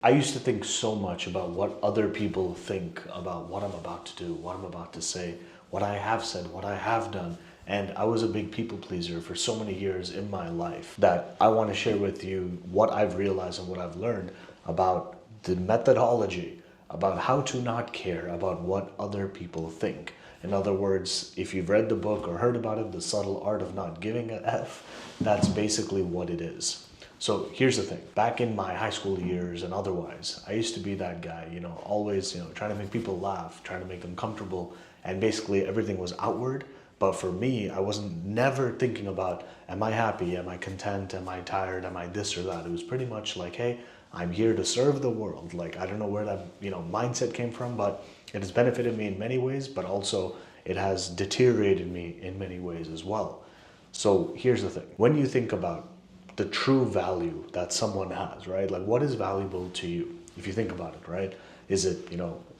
I used to think so much about what other people think about what I'm about to do, what I'm about to say, what I have said, what I have done. And I was a big people pleaser for so many years in my life that I want to share with you what I've realized and what I've learned about the methodology, about how to not care about what other people think. In other words, if you've read the book or heard about it, The Subtle Art of Not Giving a F, that's basically what it is. So here's the thing. Back in my high school years and otherwise, I used to be that guy, always, trying to make people laugh, trying to make them comfortable, and basically everything was outward. But for me, I wasn't never thinking about, am I happy? Am I content? Am I tired? Am I this or that? It was pretty much like, hey, I'm here to serve the world. Like, I don't know where that, mindset came from, but it has benefited me in many ways, but also it has deteriorated me in many ways as well. So here's the thing. When you think about the true value that someone has, right? Like what is valuable to you? If you think about it, right? Is it,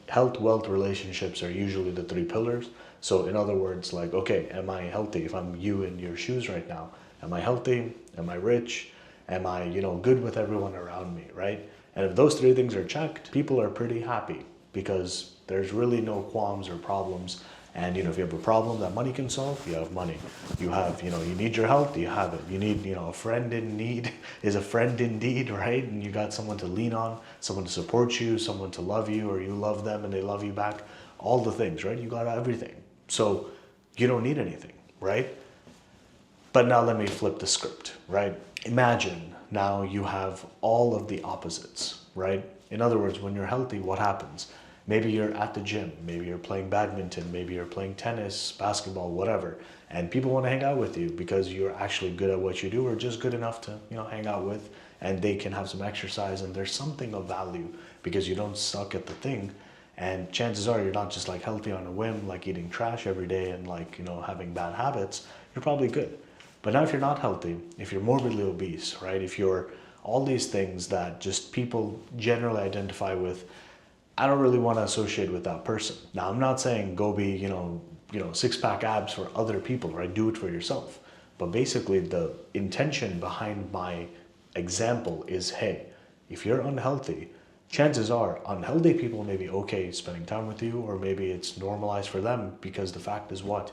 health, wealth, relationships are usually the three pillars. So in other words, like, okay, am I healthy? If I'm you in your shoes right now, am I healthy? Am I rich? Am I, good with everyone around me, right? And if those three things are checked, people are pretty happy because there's really no qualms or problems. And if you have a problem that money can solve, you have money. You have, you need your health, you have it. You need, a friend in need is a friend indeed, right? And you got someone to lean on, someone to support you, someone to love you, or you love them and they love you back. All the things, right? You got everything. So you don't need anything, right? But now let me flip the script, right? Imagine now you have all of the opposites, right? In other words, when you're healthy, what happens? Maybe you're at the gym, maybe you're playing badminton, maybe you're playing tennis, basketball, whatever, and people want to hang out with you because you're actually good at what you do or just good enough to, hang out with, and they can have some exercise and there's something of value because you don't suck at the thing. And chances are you're not just like healthy on a whim, like eating trash every day and like, having bad habits. You're probably good. But now if you're not healthy, if you're morbidly obese, right? If you're all these things that just people generally identify with, I don't really want to associate with that person. Now, I'm not saying go be, six-pack abs for other people, right? Do it for yourself. But basically the intention behind my example is, hey, if you're unhealthy, chances are unhealthy people may be okay spending time with you, or maybe it's normalized for them because the fact is what?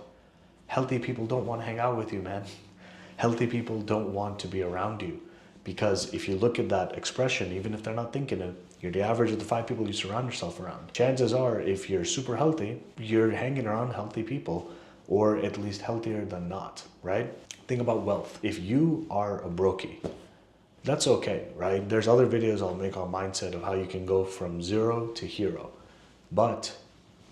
Healthy people don't want to hang out with you, man. Healthy people don't want to be around you. Because if you look at that expression, even if they're not thinking it, you're the average of the 5 people you surround yourself around. Chances are, if you're super healthy, you're hanging around healthy people, or at least healthier than not, right? Think about wealth. If you are a brokey, that's okay, right? There's other videos I'll make on mindset of how you can go from zero to hero. But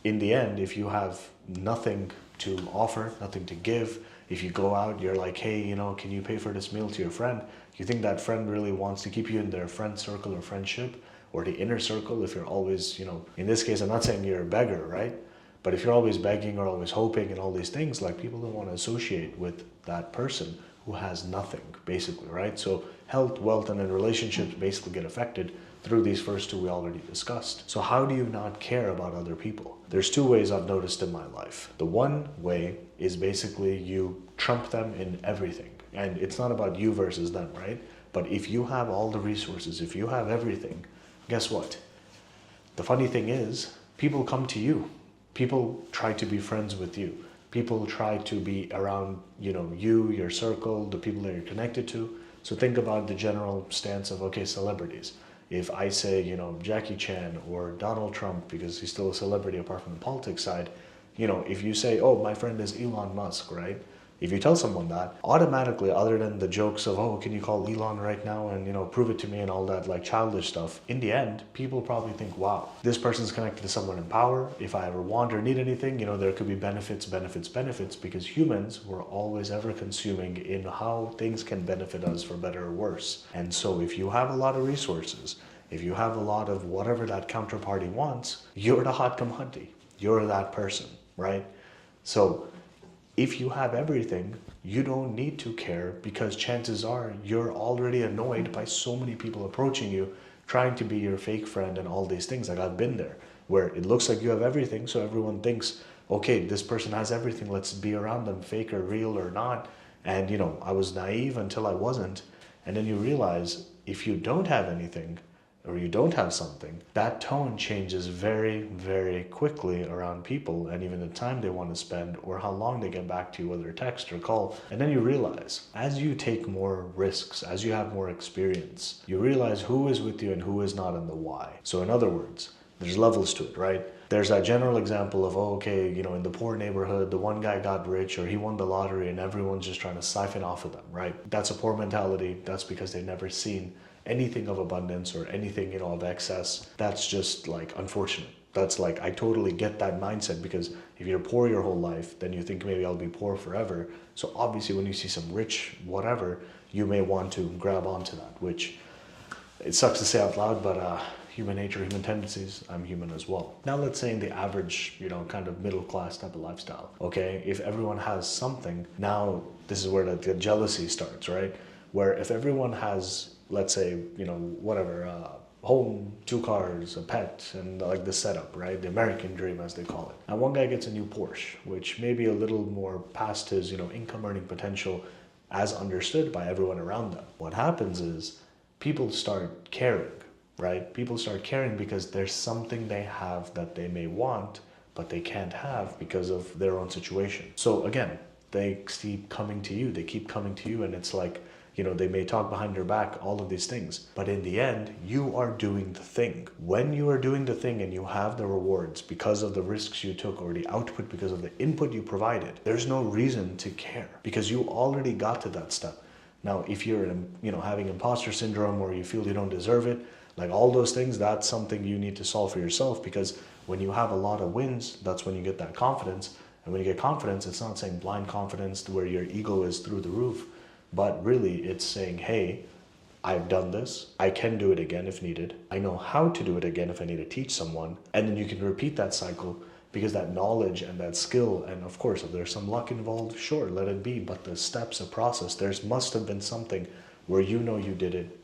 in the end, if you have nothing to offer, nothing to give, if you go out, you're like, hey, can you pay for this meal to your friend? You think that friend really wants to keep you in their friend circle or friendship or the inner circle if you're always, in this case, I'm not saying you're a beggar, right? But if you're always begging or always hoping and all these things, like people don't want to associate with that person who has nothing, basically, right? So health, wealth, and then relationships basically get affected through these first two we already discussed. So how do you not care about other people? There's two ways I've noticed in my life. The one way is basically you trump them in everything. And it's not about you versus them, right? But if you have all the resources, if you have everything, guess what? The funny thing is, people come to you. People try to be friends with you. People try to be around, you, your circle, the people that you're connected to. So think about the general stance of, okay, celebrities. If I say, Jackie Chan or Donald Trump, because he's still a celebrity apart from the politics side, if you say, oh, my friend is Elon Musk, right? If you tell someone that, automatically, other than the jokes of, oh, can you call Elon right now and, prove it to me and all that like childish stuff, in the end, people probably think, wow, this person's connected to someone in power. If I ever want or need anything, there could be benefits, because humans were always ever consuming in how things can benefit us for better or worse. And so if you have a lot of resources, if you have a lot of whatever that counterparty wants, you're the hot commodity. You're that person, right? So if you have everything, you don't need to care because chances are you're already annoyed by so many people approaching you, trying to be your fake friend and all these things. Like I've been there, where it looks like you have everything, so everyone thinks, okay, this person has everything, let's be around them, fake or real or not. And I was naive until I wasn't. And then you realize if you don't have anything, or you don't have something, that tone changes very, very quickly around people, and even the time they want to spend or how long they get back to you, whether text or call. And then you realize, as you take more risks, as you have more experience, you realize who is with you and who is not, and the why. So in other words, there's levels to it, right? There's that general example of, oh, okay, you know, in the poor neighborhood, the one guy got rich or he won the lottery and everyone's just trying to siphon off of them, right? That's a poor mentality. That's because they've never seen anything of abundance or anything, you know, of excess. That's just like unfortunate. That's like, I totally get that mindset, because if you're poor your whole life, then you think maybe I'll be poor forever. So obviously when you see some rich whatever, you may want to grab onto that, which it sucks to say out loud, but human nature, human tendencies, I'm human as well. Now let's say in the average, you know, kind of middle class type of lifestyle, okay? If everyone has something, now this is where the jealousy starts, right? Where if everyone has, let's say, you know, whatever, home, 2 cars, a pet, and like the setup, right? The American dream, as they call it. And one guy gets a new Porsche, which may be a little more past his, you know, income earning potential as understood by everyone around them. What happens is people start caring, right? People start caring because there's something they have that they may want, but they can't have because of their own situation. So again, they keep coming to you, and it's like, you know, they may talk behind your back, all of these things, but in the end, you are doing the thing. When you are doing the thing and you have the rewards because of the risks you took or the output because of the input you provided, there's no reason to care because you already got to that step. Now, if you're, you know, having imposter syndrome or you feel you don't deserve it, like all those things, that's something you need to solve for yourself, because when you have a lot of wins, that's when you get that confidence. And when you get confidence, it's not saying blind confidence where your ego is through the roof, but really it's saying, hey, I've done this. I can do it again if needed. I know how to do it again if I need to teach someone. And then you can repeat that cycle, because that knowledge and that skill, and of course, if there's some luck involved, sure, let it be. But the steps, a process, must have been something where you know you did it,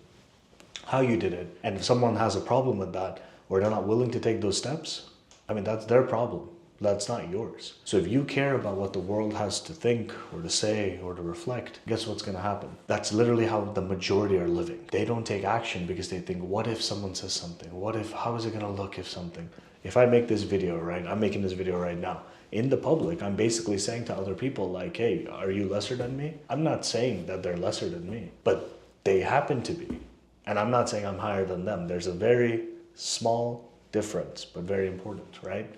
how you did it. And if someone has a problem with that, or they're not willing to take those steps, I mean, that's their problem. That's not yours. So if you care about what the world has to think or to say or to reflect, guess what's going to happen? That's literally how the majority are living. They don't take action because they think, what if someone says something? What if, how is it going to look if something? If I make this video, right? I'm making this video right now. In the public, I'm basically saying to other people like, hey, are you lesser than me? I'm not saying that they're lesser than me, but they happen to be. And I'm not saying I'm higher than them. There's a very small difference, but very important, right?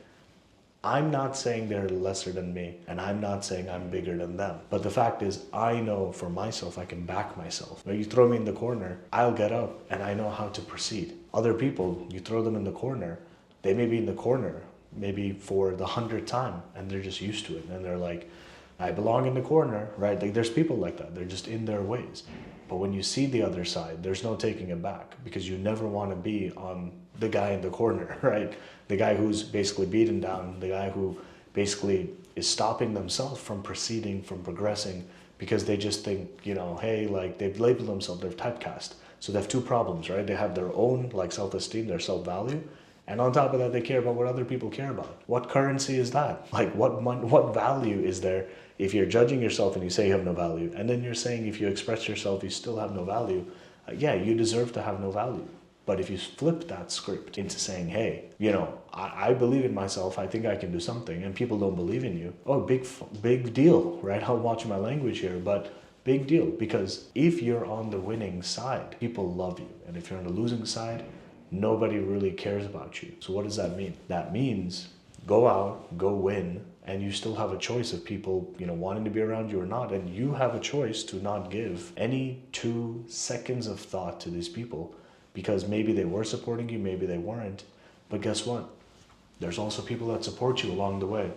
I'm not saying they're lesser than me, and I'm not saying I'm bigger than them. But the fact is, I know for myself, I can back myself. When you throw me in the corner, I'll get up and I know how to proceed. Other people, you throw them in the corner, they may be in the corner, maybe for the 100th time, and they're just used to it. And they're like, I belong in the corner, right? Like there's people like that. They're just in their ways. But when you see the other side, there's no taking it back, because you never want to be on the guy in the corner, right? The guy who's basically beaten down, the guy who basically is stopping themselves from proceeding, from progressing, because they just think, you know, hey, like they've labeled themselves, they're typecast. So they have 2 problems, right? They have their own like self-esteem, their self-value, and on top of that, they care about what other people care about. What currency is that? Like what value is there if you're judging yourself and you say you have no value, and then you're saying if you express yourself, you still have no value? Yeah, you deserve to have no value. But if you flip that script into saying, hey, you know, I believe in myself, I think I can do something, and people don't believe in you, oh, big deal, right? I'll watch my language here, but big deal. Because if you're on the winning side, people love you. And if you're on the losing side, nobody really cares about you. So what does that mean? That means go out, go win, and you still have a choice of people, you know, wanting to be around you or not. And you have a choice to not give any 2 seconds of thought to these people, because maybe they were supporting you, maybe they weren't. But guess what? There's also people that support you along the way.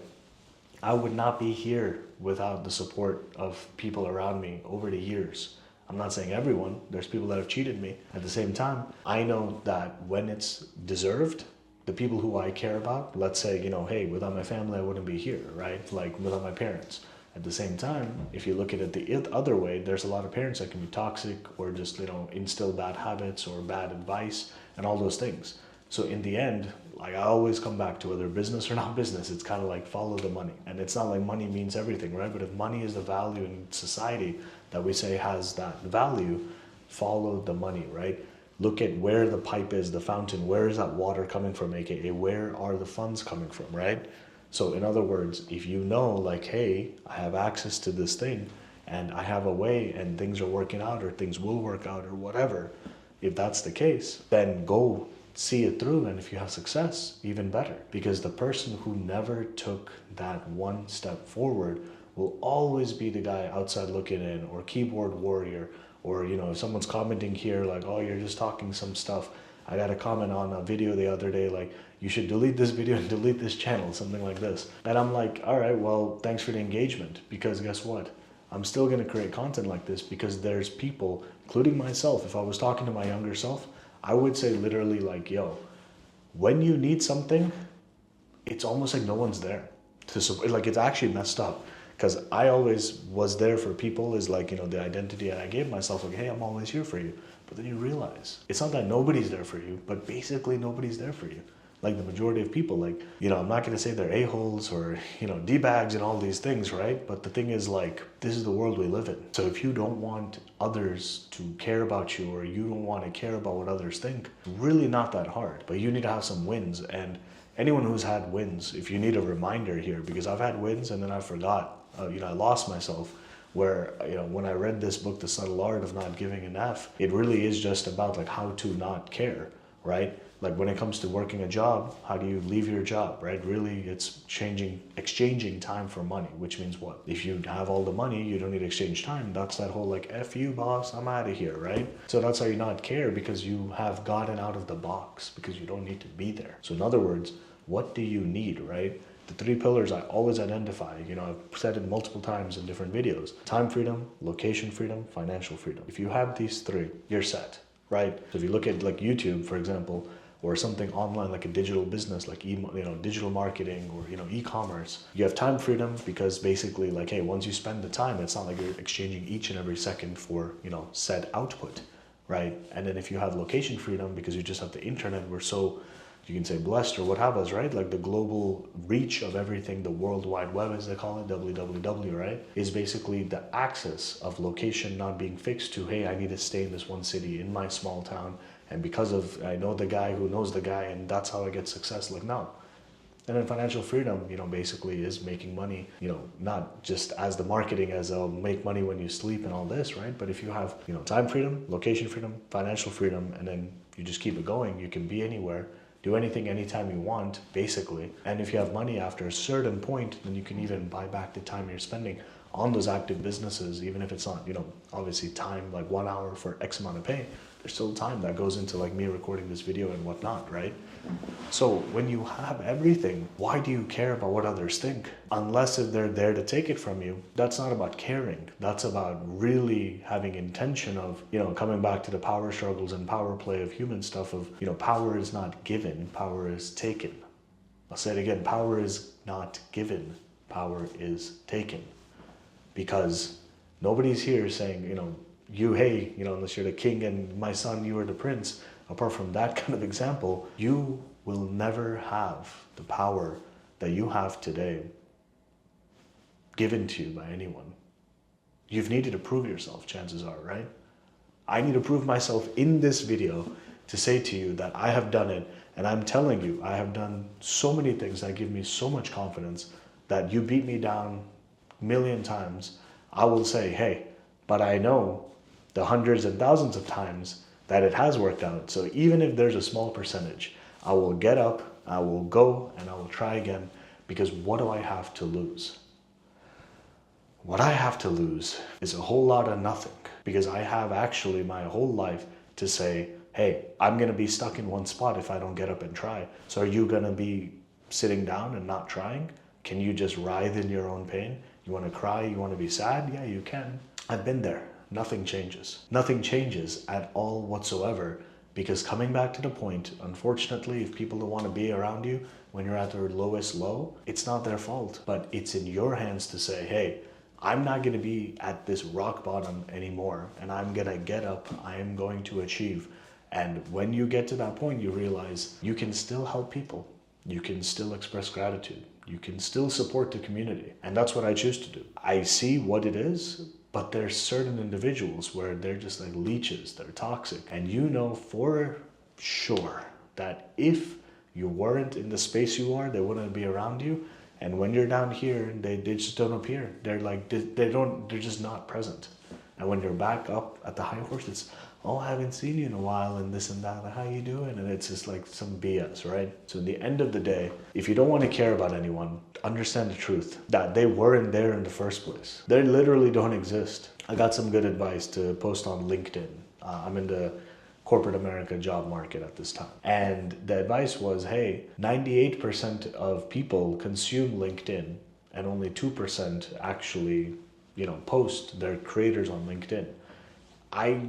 I would not be here without the support of people around me over the years. I'm not saying everyone, there's people that have cheated me. At the same time, I know that when it's deserved, the people who I care about, let's say, you know, hey, without my family, I wouldn't be here, right? Like without my parents. At the same time, if you look at it the other way, there's a lot of parents that can be toxic or just, you know, instill bad habits or bad advice and all those things. So in the end, like I always come back to whether business or not business, it's kind of like follow the money. And it's not like money means everything, right? But if money is the value in society that we say has that value, follow the money, right? Look at where the pipe is, the fountain, where is that water coming from, aka where are the funds coming from, right? So in other words, if you know like, hey, I have access to this thing and I have a way and things are working out or things will work out or whatever, if that's the case, then go see it through. And if you have success, even better, because the person who never took that one step forward will always be the guy outside looking in, or keyboard warrior, or if someone's commenting here like, oh, you're just talking some stuff. I got a comment on a video the other day like, you should delete this video and delete this channel, something like this. And I'm like, all right, well, thanks for the engagement, because guess what? I'm still going to create content like this because there's people, including myself. If I was talking to my younger self, I would say literally like, yo, when you need something, it's almost like no one's there to support. Like, it's actually messed up, because I always was there for people, is like, the identity I gave myself, like, hey, I'm always here for you. But then you realize it's not that nobody's there for you, but basically nobody's there for you. Like the majority of people, like, I'm not going to say they're a-holes or, D-bags and all these things, right? But the thing is, like, this is the world we live in. So if you don't want others to care about you, or you don't want to care about what others think, it's really not that hard. But you need to have some wins. And anyone who's had wins, if you need a reminder here, because I've had wins and then I forgot, I lost myself. Where, when I read this book, The Subtle Art of Not Giving an F, it really is just about like how to not care, right? Like when it comes to working a job, how do you leave your job, right? Really, it's exchanging time for money, which means what? If you have all the money, you don't need to exchange time. That's that whole like, F you, boss, I'm out of here, right? So that's how you not care, because you have gotten out of the box, because you don't need to be there. So in other words, what do you need, right? The 3 pillars I always identify, I've said it multiple times in different videos: time freedom, location freedom, financial freedom. If you have these 3, you're set, right? So if you look at like YouTube, for example, or something online like a digital business, like digital marketing, or e-commerce, you have time freedom, because basically like, hey, once you spend the time, it's not like you're exchanging each and every second for said output, right? And then if you have location freedom, because you just have the internet, we're so, you can say, blessed or what have us, right? Like the global reach of everything, the World Wide Web as they call it, WWW, right? Is basically the access of location not being fixed to, hey, I need to stay in this one city in my small town, and because of, I know the guy who knows the guy, and that's how I get success. Like, no. And then financial freedom, basically is making money, not just as the marketing as make money when you sleep and all this, right? But if you have, time freedom, location freedom, financial freedom, and then you just keep it going, you can be anywhere, do anything anytime you want, basically. And if you have money after a certain point, then you can even buy back the time you're spending on those active businesses, even if it's not, obviously time, like 1 hour for X amount of pay. There's still time that goes into like me recording this video and whatnot, right? So when you have everything, why do you care about what others think? Unless if they're there to take it from you. That's not about caring. That's about really having intention of, coming back to the power struggles and power play of human stuff of, power is not given, power is taken. I'll say it again, power is not given, power is taken. Because nobody's here saying, you, hey, unless you're the king and my son, you are the prince. Apart from that kind of example, you will never have the power that you have today given to you by anyone. You've needed to prove yourself, chances are, right? I need to prove myself in this video to say to you that I have done it, and I'm telling you, I have done so many things that give me so much confidence that you beat me down a million times. I will say, hey, but I know the hundreds and thousands of times that it has worked out. So even if there's a small percentage, I will get up, I will go, and I will try again, because what do I have to lose? What I have to lose is a whole lot of nothing, because I have actually my whole life to say, hey, I'm gonna be stuck in one spot if I don't get up and try. So are you gonna be sitting down and not trying? Can you just writhe in your own pain? You wanna cry, you wanna be sad? Yeah, you can. I've been there. Nothing changes. Nothing changes at all whatsoever, because coming back to the point, unfortunately, if people don't want to be around you when you're at their lowest low, it's not their fault, but it's in your hands to say, hey, I'm not going to be at this rock bottom anymore, and I'm going to get up, I am going to achieve. And when you get to that point, you realize you can still help people. You can still express gratitude. You can still support the community. And that's what I choose to do. I see what it is, But there's certain individuals where they're just like leeches, they're toxic. And you know for sure that if you weren't in the space you are, they wouldn't be around you. And when you're down here, they just don't appear. They're like, they're just not present. And when you're back up at the high horse, it's, oh, I haven't seen you in a while and this and that, how you doing? And it's just like some BS, right? So in the end of the day, if you don't want to care about anyone, understand the truth that they weren't there in the first place. They literally don't exist. I got some good advice to post on LinkedIn. I'm in the corporate America job market at this time. And the advice was, hey, 98% of people consume LinkedIn and only 2% actually, post their creators on LinkedIn. I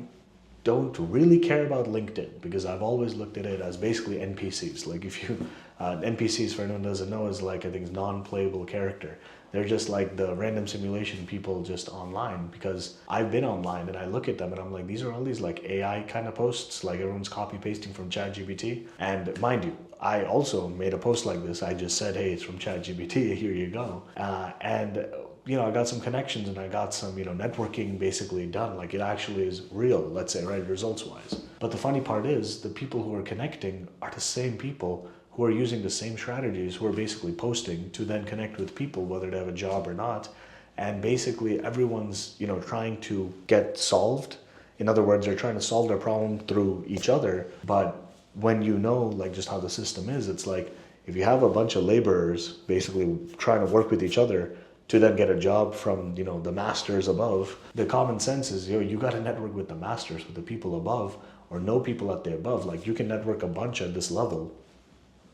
don't really care about LinkedIn because I've always looked at it as basically NPCs. Like if you, NPCs for anyone who doesn't know is like, I think, non-playable character. They're just like the random simulation people just online, because I've been online and I look at them and I'm like, these are all these like AI kind of posts, like everyone's copy pasting from ChatGPT. And mind you, I also made a post like this. I just said, hey, it's from ChatGPT, here you go. I got some connections and I got some, networking basically done. Like it actually is real, let's say, right, results wise. But the funny part is the people who are connecting are the same people who are using the same strategies, who are basically posting to then connect with people, whether they have a job or not. And basically everyone's, trying to get solved. In other words, they're trying to solve their problem through each other. But when you know, like just how the system is, it's like, if you have a bunch of laborers basically trying to work with each other to then get a job from, the masters above, the common sense is, you got to network with the masters, with the people above, or know people at the above. Like you can network a bunch at this level,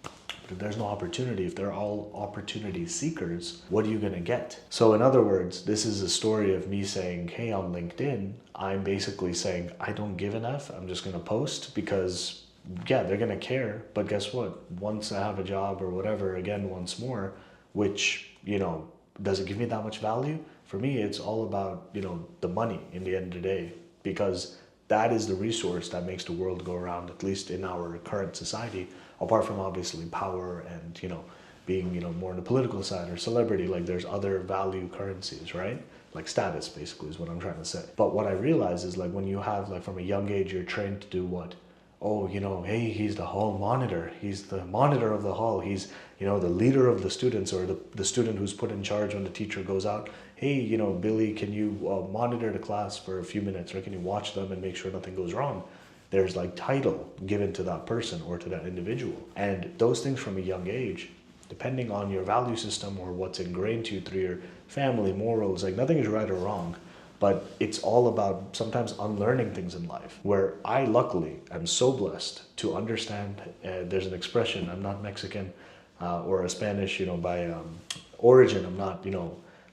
but if there's no opportunity, if they're all opportunity seekers, what are you going to get? So in other words, this is a story of me saying, hey, on LinkedIn, I'm basically saying, I don't give an F. I'm just going to post because, yeah, they're going to care. But guess what? Once I have a job or whatever, again, once more, which, does it give me that much value? For me, it's all about, the money in the end of the day, because that is the resource that makes the world go around, at least in our current society, apart from obviously power and, being, more on the political side or celebrity. Like there's other value currencies, right? Like status basically is what I'm trying to say. But what I realize is like when you have, like from a young age, you're trained to do what? Oh, hey, he's the hall monitor. He's the monitor of the hall. He's, the leader of the students, or the student who's put in charge when the teacher goes out. Hey, Billy, can you monitor the class for a few minutes, or can you watch them and make sure nothing goes wrong? There's like title given to that person or to that individual. And those things from a young age, depending on your value system or what's ingrained to you through your family, morals, like nothing is right or wrong. But it's all about sometimes unlearning things in life, where I luckily am so blessed to understand. There's an expression, I'm not Mexican or a Spanish, by origin. I'm not,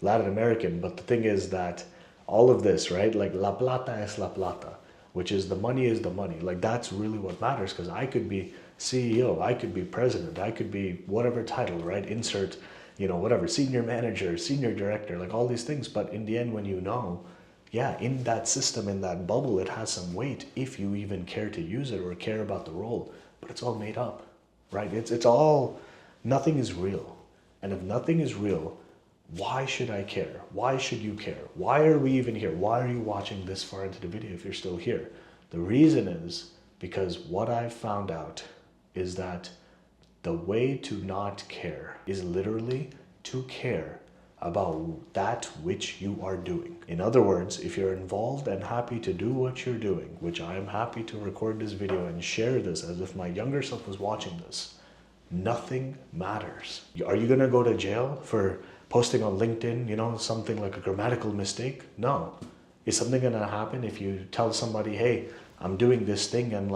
Latin American. But the thing is that all of this, right? Like la plata es la plata, which is the money is the money. Like that's really what matters, because I could be CEO, I could be president, I could be whatever title, right? Insert, whatever, senior manager, senior director, like all these things. But in the end, when in that system, in that bubble, it has some weight if you even care to use it or care about the role. But it's all made up, right? It's all, nothing is real. And if nothing is real, why should I care? Why should you care? Why are we even here? Why are you watching this far into the video if you're still here? The reason is because what I've found out is that the way to not care is literally to care about that which you are doing. In other words, if you're involved and happy to do what you're doing, which I am happy to record this video and share this as if my younger self was watching this, nothing matters. Are you gonna go to jail for posting on LinkedIn, something like a grammatical mistake? No. Is something gonna happen if you tell somebody, hey, I'm doing this thing and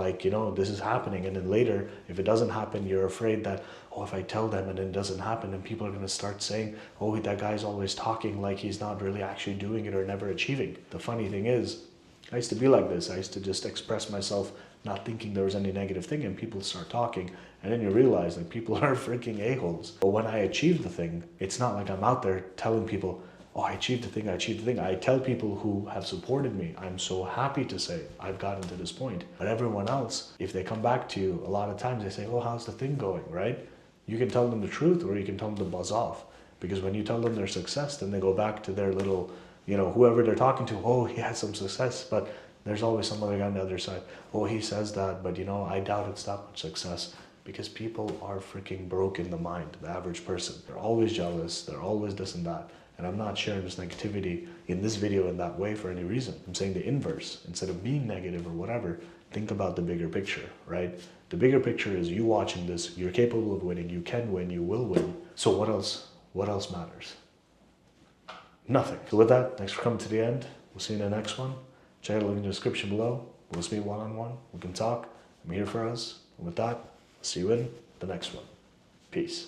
this is happening, and then later, if it doesn't happen, you're afraid that, if I tell them and it doesn't happen, then people are gonna start saying, oh, that guy's always talking like he's not really actually doing it or never achieving. The funny thing is, I used to be like this. I used to just express myself not thinking there was any negative thing, and people start talking, and then you realize that people are freaking a-holes. But when I achieve the thing, it's not like I'm out there telling people, oh, I achieved the thing, I achieved the thing. I tell people who have supported me, I'm so happy to say I've gotten to this point. But everyone else, if they come back to you, a lot of times they say, oh, how's the thing going, right? You can tell them the truth, or you can tell them to buzz off. Because when you tell them their success, then they go back to their little You know, whoever they're talking to, oh, he had some success, but there's always some other guy on the other side. Oh, he says that, but you know, I doubt it's that much success. Because people are freaking broke in the mind, the average person. They're always jealous, they're always this and that. And I'm not sharing this negativity in this video in that way for any reason. I'm saying the inverse. Instead of being negative or whatever, think about the bigger picture, right? The bigger picture is you watching this, you're capable of winning, you can win, you will win. So what else matters? Nothing. So with that, thanks for coming to the end. We'll see you in the next one. Check out the link in the description below. We'll meet one-on-one. We can talk. I'm here for us. And with that, see you in the next one. Peace.